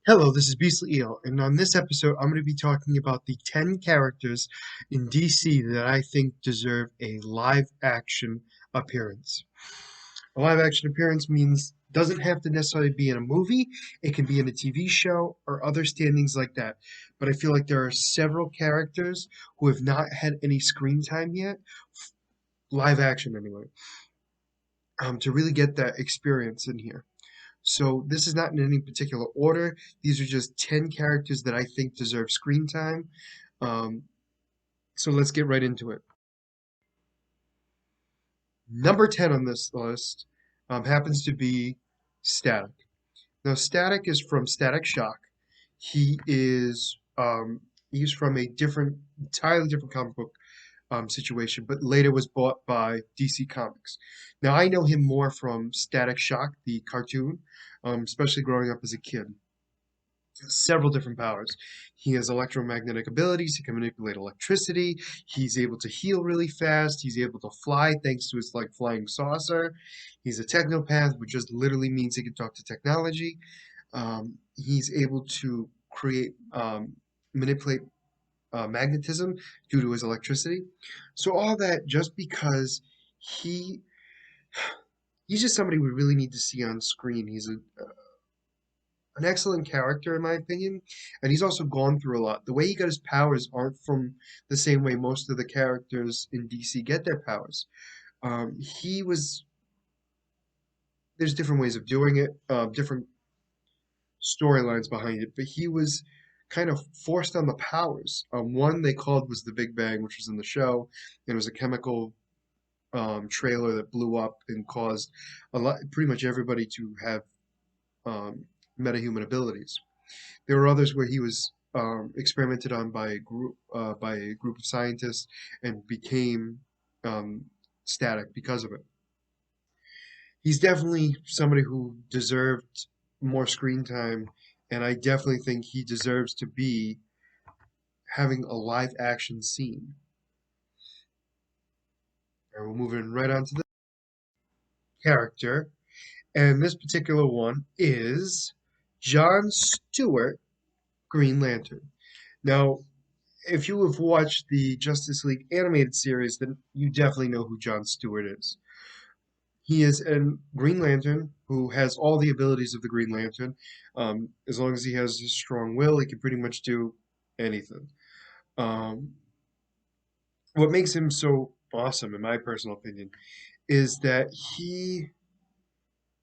Hello, this is Beetle, and on this episode, I'm going to be talking about the 10 characters in DC that I think deserve a live action appearance. A live action appearance means doesn't have to necessarily be in a movie, it can be in a TV show or other standings like that. But I feel like there are several characters who have not had any screen time yet, live action anyway, to really get that experience in here. So this is not in any particular order. These are just 10 characters that I think deserve screen time. Um, so let's get right into it. Number 10 on this list happens to be Static. Now, Static is from Static Shock. He is he's from a entirely different comic book situation, but later was bought by DC Comics. Now, I know him more from Static Shock, the cartoon, especially growing up as a kid. Several different powers. He has electromagnetic abilities. He can manipulate electricity. He's able to heal really fast. He's able to fly thanks to his like flying saucer. He's a technopath, which just literally means he can talk to technology. He's able to manipulate magnetism due to his electricity. So all that just because he he's just somebody we really need to see on screen. He's an excellent character in my opinion, and he's also gone through a lot. The way he got his powers aren't from the same way most of the characters in DC get their powers. He was There's different ways of doing it, different storylines behind it, but he was kind of forced on the powers. One they called was the Big Bang, which was in the show, and it was a chemical trailer that blew up and caused pretty much everybody to have um, metahuman abilities. There were others where he was experimented on by a group of scientists and became um, static because of it. He's definitely somebody who deserved more screen time, and I definitely think he deserves to be having a live action scene. And we're moving right on to the character, and this particular one is John Stewart, Green Lantern. Now, if you have watched the Justice League animated series, then you definitely know who John Stewart is. He is a Green Lantern who has all the abilities of the Green Lantern. As long as he has a strong will, he can pretty much do anything. Um, what makes him so awesome, in my personal opinion, is that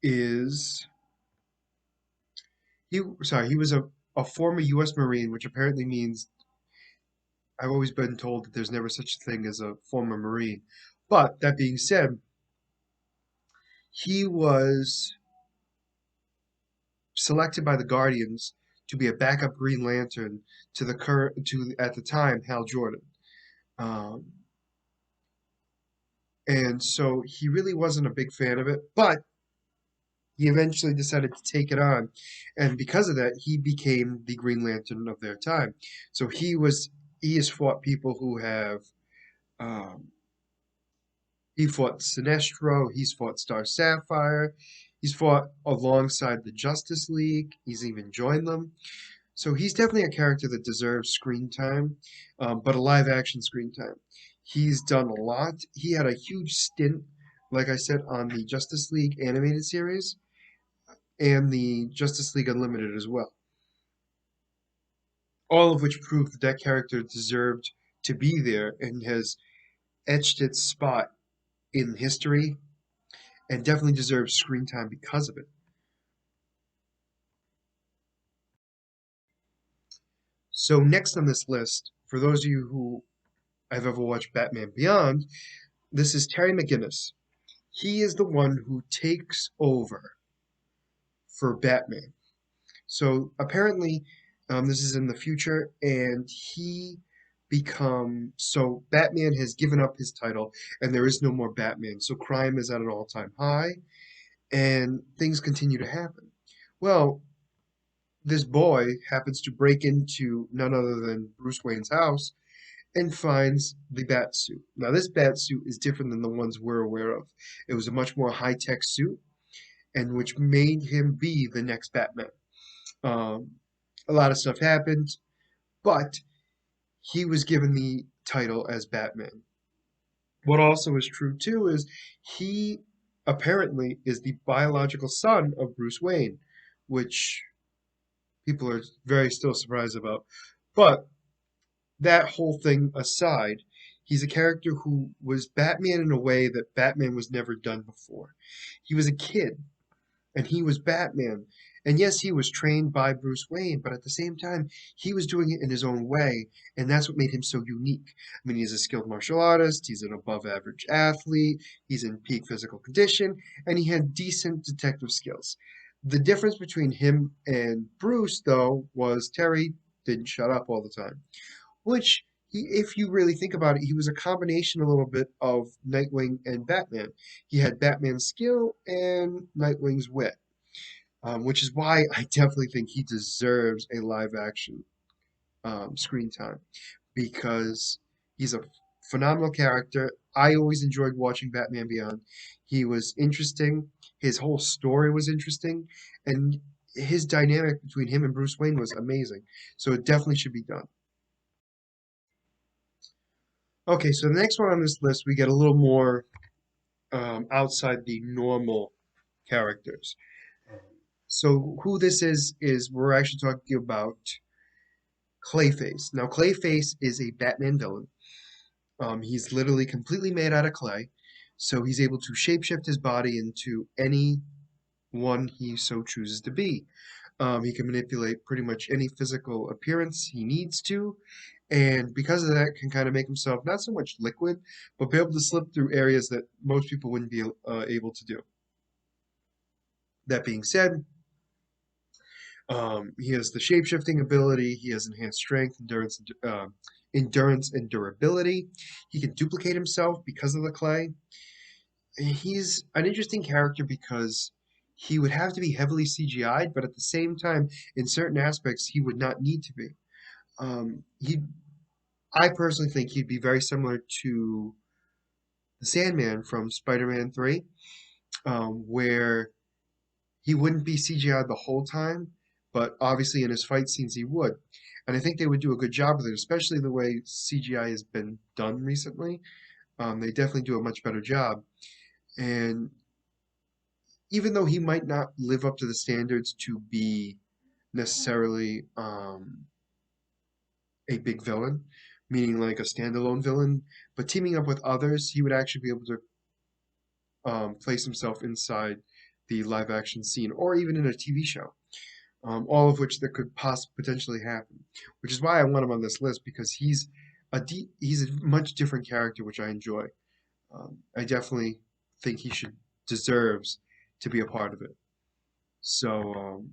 is he was a former U.S. Marine, which apparently means I've always been told that there's never such a thing as a former Marine. But that being said, he was selected by the Guardians to be a backup Green Lantern to the current to at the time Hal Jordan. Um, and so he really wasn't a big fan of it, but he eventually decided to take it on, and because of that, he became the Green Lantern of their time. So he has fought people who have um, he fought Sinestro, he's fought Star Sapphire, he's fought alongside the Justice League, he's even joined them. So he's definitely a character that deserves screen time, but a live action screen time. He's done a lot. He had a huge stint, like I said, on the Justice League animated series and the Justice League Unlimited as well. All of which proved that that character deserved to be there and has etched its spot in history and definitely deserves screen time because of it. So next on this list, for those of you who have ever watched Batman Beyond, this is Terry McGinnis. He is the one who takes over for Batman. So apparently, this is in the future, and Batman has given up his title, and there is no more Batman. So crime is at an all-time high, and things continue to happen. Well, this boy happens to break into none other than Bruce Wayne's house and finds the bat suit. Now, this bat suit is different than the ones we're aware of. It was a much more high-tech suit, and which made him be the next Batman. Um, A lot of stuff happened, but he was given the title as Batman. What also is true too is he apparently is the biological son of Bruce Wayne, which people are very still surprised about. But that whole thing aside, he's a character who was Batman in a way that Batman was never done before. He was a kid and he was Batman. And yes, he was trained by Bruce Wayne, but at the same time, he was doing it in his own way, and that's what made him so unique. I mean, he's a skilled martial artist, he's an above average athlete, he's in peak physical condition, and he had decent detective skills. The difference between him and Bruce, though, was Terry didn't shut up all the time, which if you really think about it, he was a combination a little bit of Nightwing and Batman. He had Batman's skill and Nightwing's wit, which is why I definitely think he deserves a live action screen time because he's a phenomenal character. I always enjoyed watching Batman Beyond. He was interesting. His whole story was interesting, and his dynamic between him and Bruce Wayne was amazing. So it definitely should be done. Okay, so the next one on this list, we get a little more outside the normal characters. So who this is we're actually talking about Clayface. Now, Clayface is a Batman villain. He's literally completely made out of clay, so he's able to shapeshift his body into any one he so chooses to be. He can manipulate pretty much any physical appearance he needs to, and because of that, can kind of make himself not so much liquid, but be able to slip through areas that most people wouldn't be able to do. That being said, he has the shape-shifting ability. He has enhanced strength, endurance, and durability. He can duplicate himself because of the clay. He's an interesting character because he would have to be heavily CGI'd, but at the same time, in certain aspects, he would not need to be. He, I personally think he'd be very similar to the Sandman from Spider-Man 3, where he wouldn't be CGI'd the whole time, but obviously in his fight scenes he would. And I think they would do a good job with it, especially the way CGI has been done recently. They definitely do a much better job. And even though he might not live up to the standards to be necessarily a big villain, meaning like a standalone villain, but teaming up with others, he would actually be able to place himself inside the live action scene or even in a TV show. All of which that could potentially happen, which is why I want him on this list because he's a much different character, which I enjoy. I definitely think he should deserves to be a part of it. So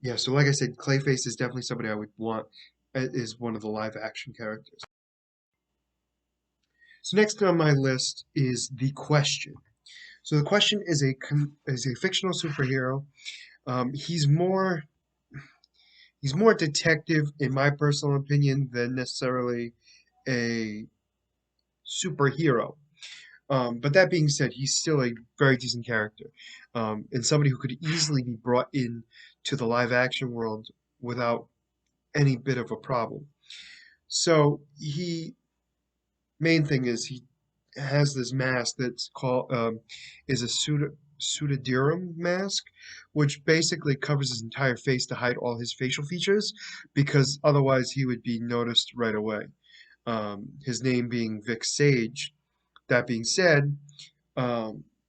yeah, so like I said, Clayface is definitely somebody I would want is one of the live action characters. So next on my list is the Question. So the Question is a fictional superhero. Um, he's more he's more detective, in my personal opinion, than necessarily a superhero. But that being said, he's still a very decent character, and somebody who could easily be brought in to the live action world without any bit of a problem. So he main thing is he has this mask that's called is a pseudodyrum mask, which basically covers his entire face to hide all his facial features, because otherwise he would be noticed right away. His name being Vic Sage. That being said,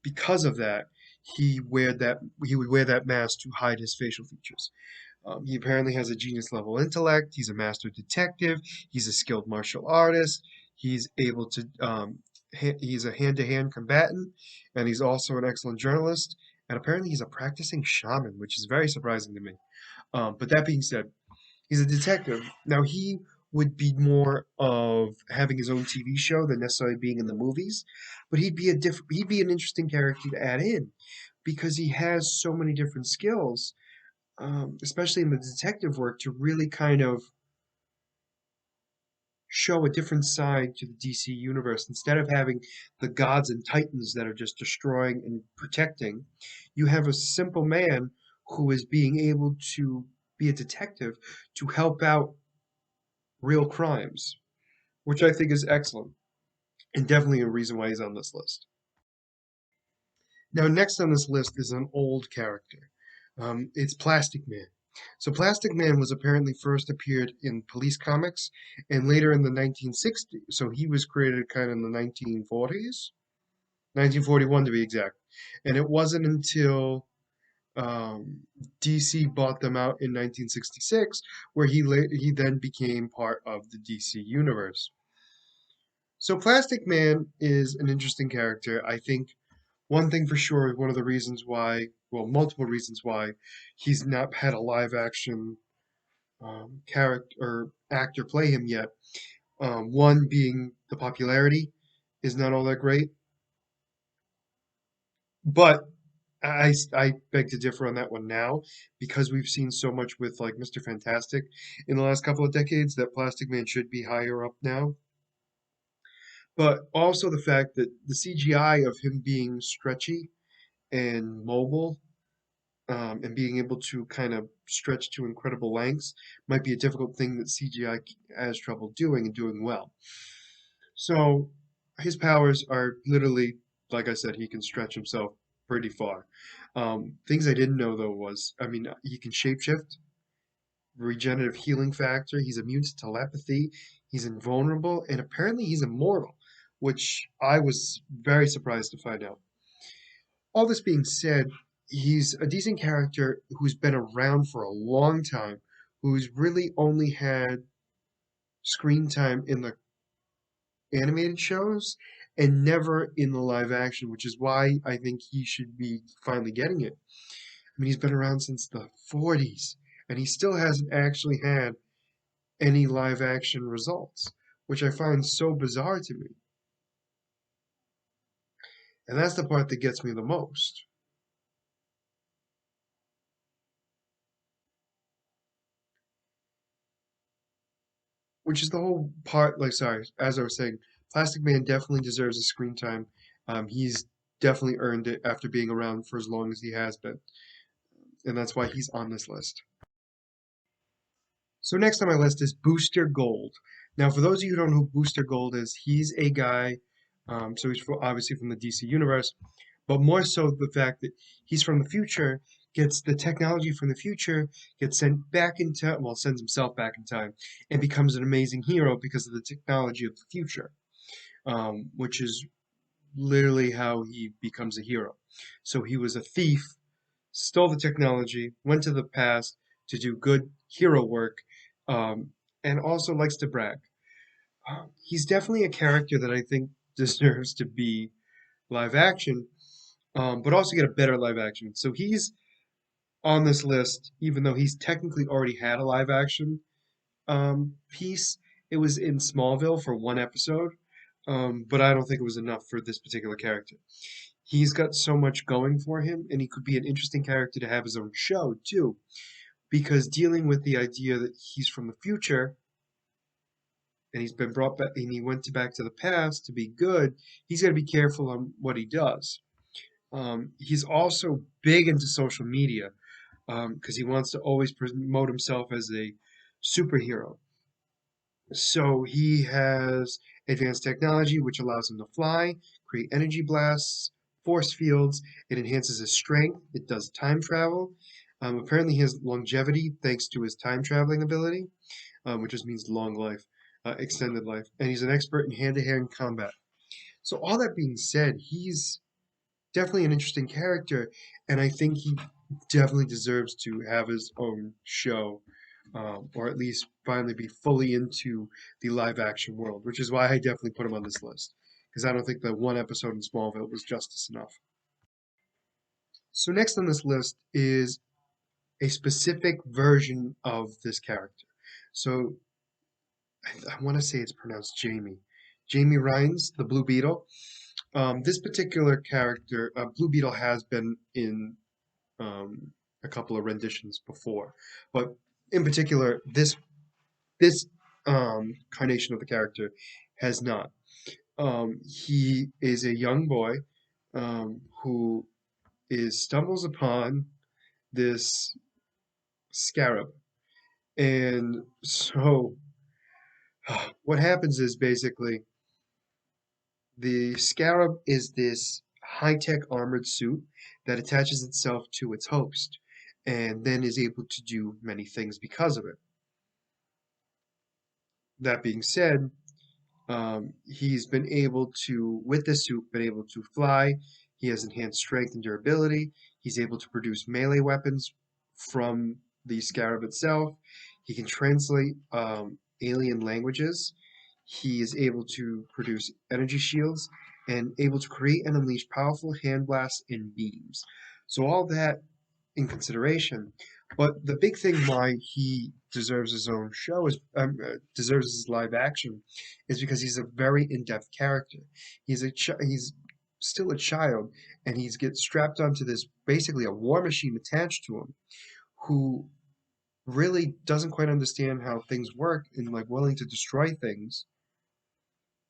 because of that, he would wear that mask to hide his facial features. He apparently has a genius level intellect. He's a master detective. He's a skilled martial artist. He's able to. He's a hand-to-hand combatant, and he's also an excellent journalist. And apparently, he's a practicing shaman, which is very surprising to me. But that being said, he's a detective. Now he would be more of having his own TV show than necessarily being in the movies, but he'd be an interesting character to add in because he has so many different skills, especially in the detective work, to really kind of show a different side to the DC universe. Instead of having the gods and titans that are just destroying and protecting, you have a simple man who is being able to be a detective to help out real crimes, which I think is excellent and definitely a reason why he's on this list. Now, next on this list is an old character. It's Plastic Man. So, Plastic Man was apparently first appeared in Police Comics and later in the 1960s. So, he was created kind of in the 1940s, 1941 to be exact. And it wasn't until DC bought them out in 1966 where he then became part of the DC universe. So, Plastic Man is an interesting character. I think one thing for sure is one of the reasons why, well, multiple reasons why he's not had a live action character or actor play him yet. One being the popularity is not all that great, but I beg to differ on that one now because we've seen so much with like Mr. Fantastic in the last couple of decades that Plastic Man should be higher up now. But also the fact that the CGI of him being stretchy and mobile and being able to kind of stretch to incredible lengths might be a difficult thing that CGI has trouble doing and doing well. So his powers are literally, like I said, he can stretch himself pretty far. Things I didn't know though was, I mean, he can shapeshift, regenerative healing factor, he's immune to telepathy, he's invulnerable, and apparently he's immortal, which I was very surprised to find out. All this being said, he's a decent character who's been around for a long time, who's really only had screen time in the animated shows and never in the live action, which is why I think he should be finally getting it. I mean, he's been around since the 40s, and he still hasn't actually had any live action results, which I find so bizarre to me. And that's the part that gets me the most. Which is the whole part, like, sorry, as I was saying, Plastic Man definitely deserves a screen time. He's definitely earned it after being around for as long as he has been, and that's why he's on this list. So next on my list is Booster Gold. Now, for those of you who don't know who Booster Gold is, he's a guy, so he's obviously from the DC universe, but more so the fact that he's from the future, gets the technology from the future, gets sent back in time, well, sends himself back in time, and becomes an amazing hero because of the technology of the future, which is literally how he becomes a hero. So he was a thief, stole the technology, went to the past to do good hero work, um, and also likes to brag. He's definitely a character that I think deserves to be live action, but also get a better live action. So he's on this list, even though he's technically already had a live action piece. It was in Smallville for one episode, but I don't think it was enough for this particular character. He's got so much going for him, and he could be an interesting character to have his own show too, because dealing with the idea that he's from the future and he's been brought back and he went back to the past to be good, he's got to be careful on what he does. He's also big into social media because he wants to always promote himself as a superhero. So he has advanced technology which allows him to fly, create energy blasts, force fields. It enhances his strength. It does time travel. Apparently, he has longevity thanks to his time traveling ability, which just means long life, extended life. And he's an expert in hand-to-hand combat. So all that being said, he's definitely an interesting character, and I think he definitely deserves to have his own show, or at least finally be fully into the live action world, which is why I definitely put him on this list, because I don't think the one episode in Smallville was justice enough. So next on this list is a specific version of this character. So I want to say it's pronounced Jamie. Jamie Rhines, the Blue Beetle. This particular character, Blue Beetle, has been in a couple of renditions before, but in particular, this incarnation of the character has not. He is a young boy who is stumbles upon this scarab, and so what happens is basically the scarab is this high-tech armored suit that attaches itself to its host, and then is able to do many things because of it. That being said, he's been able to, with this suit, been able to fly. He has enhanced strength and durability. He's able to produce melee weapons from the scarab itself. He can translate alien languages. He is able to produce energy shields and able to create and unleash powerful hand blasts and beams. So all that in consideration. But the big thing why he deserves his own show is deserves his live action is because he's a very in-depth character. He's still a child, and he's gets strapped onto this basically a war machine attached to him, who really doesn't quite understand how things work and like willing to destroy things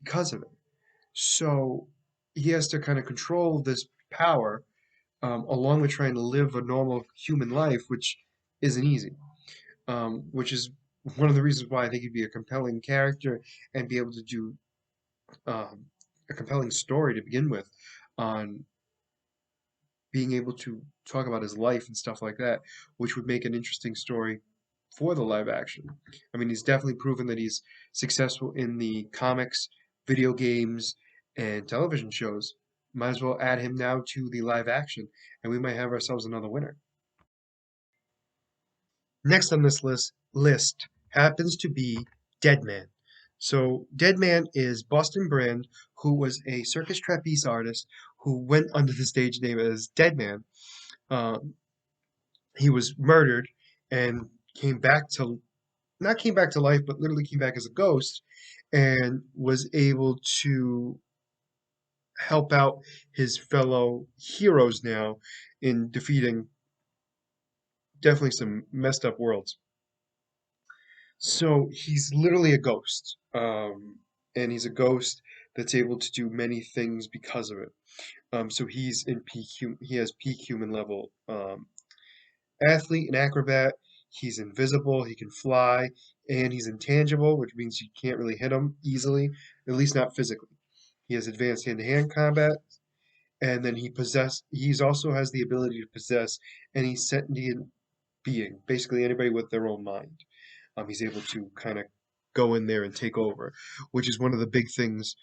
because of it. So he has to kind of control this power along with trying to live a normal human life, which isn't easy. Which is one of the reasons why I think he'd be a compelling character and be able to do a compelling story to begin with on being able to talk about his life and stuff like that, which would make an interesting story for the live action. I mean, he's definitely proven that he's successful in the comics, video games, and television shows. Might as well add him now to the live action, and we might have ourselves another winner. Next on this list happens to be Deadman. So Deadman is Boston Brand, who was a circus trapeze artist who went under the stage name as Deadman. Um, he was murdered and came back to not came back to life, but literally came back as a ghost and was able to help out his fellow heroes now in defeating definitely some messed up worlds. So he's literally a ghost, and he's a ghost that's able to do many things because of it. So he's in he has peak human level athlete and acrobat. He's invisible, he can fly, and he's intangible, which means you can't really hit him easily, at least not physically. He has advanced hand-to-hand combat, and then he's also has the ability to possess any sentient being, basically anybody with their own mind. He's able to kind of go in there and take over, which is one of the big things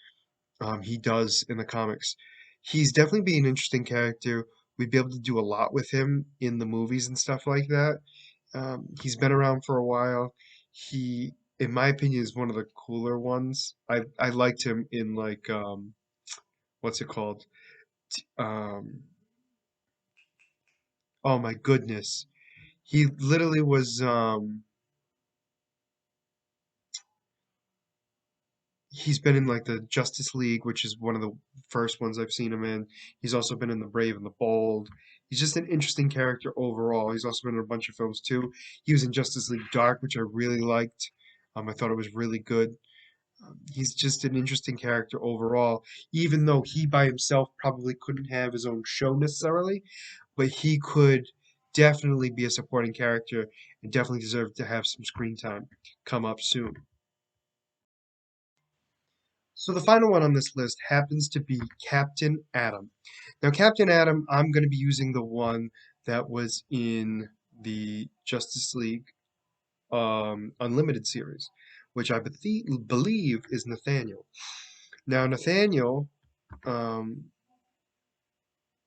he does in the comics. He's definitely be an interesting character. We'd be able to do a lot with him in the movies and stuff like that. He's been around for a while. He, in my opinion, is one of the cooler ones. I liked him in like what's it called? Um, oh my goodness, he literally was he's been in like the Justice League, which is one of the first ones I've seen him in. He's also been in The Brave and the Bold. He's just an interesting character overall. He's also been in a bunch of films too. He was in Justice League Dark, which I really liked. I thought it was really good. He's just an interesting character overall, even though he by himself probably couldn't have his own show necessarily, but he could definitely be a supporting character and definitely deserve to have some screen time come up soon. So the final one on this list happens to be Captain Atom. Now, Captain Atom, I'm going to be using the one that was in the Justice League Unlimited series, which I believe is Nathaniel. Now, Nathaniel um,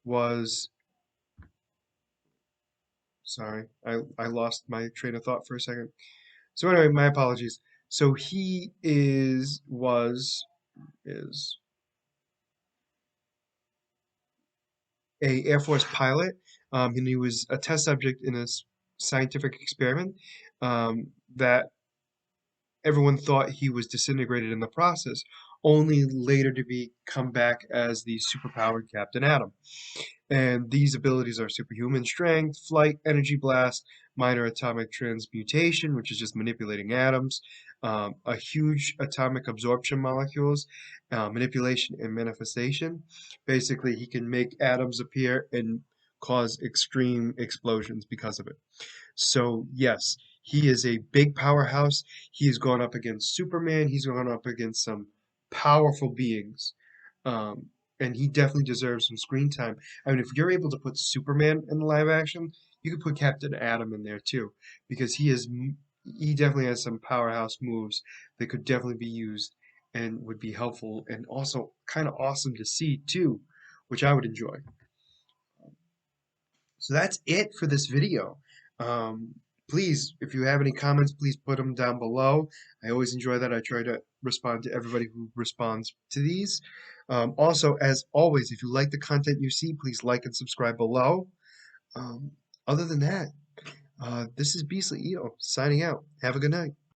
was, sorry, I lost my train of thought for a second. So anyway, my apologies. So he is a Air Force pilot, and he was a test subject in a scientific experiment that everyone thought he was disintegrated in the process, only later to be come back as the superpowered Captain Atom. And these abilities are superhuman strength, flight, energy blast, minor atomic transmutation, which is just manipulating atoms, a huge atomic absorption molecules, manipulation and manifestation. Basically, he can make atoms appear and cause extreme explosions because of it. So yes, he is a big powerhouse. He's gone up against Superman. He's gone up against some powerful beings. Um, and he definitely deserves some screen time. I mean, if you're able to put Superman in live action, you could put Captain Atom in there too, because he definitely has some powerhouse moves that could definitely be used and would be helpful and also kind of awesome to see too, which I would enjoy. So that's it for this video. Um, Please, if you have any comments, please put them down below. I always enjoy that. I try to respond to everybody who responds to these. Also, as always, if you like the content you see, please like and subscribe below. Um, Other than that, this is Beasley Ito signing out. Have a good night.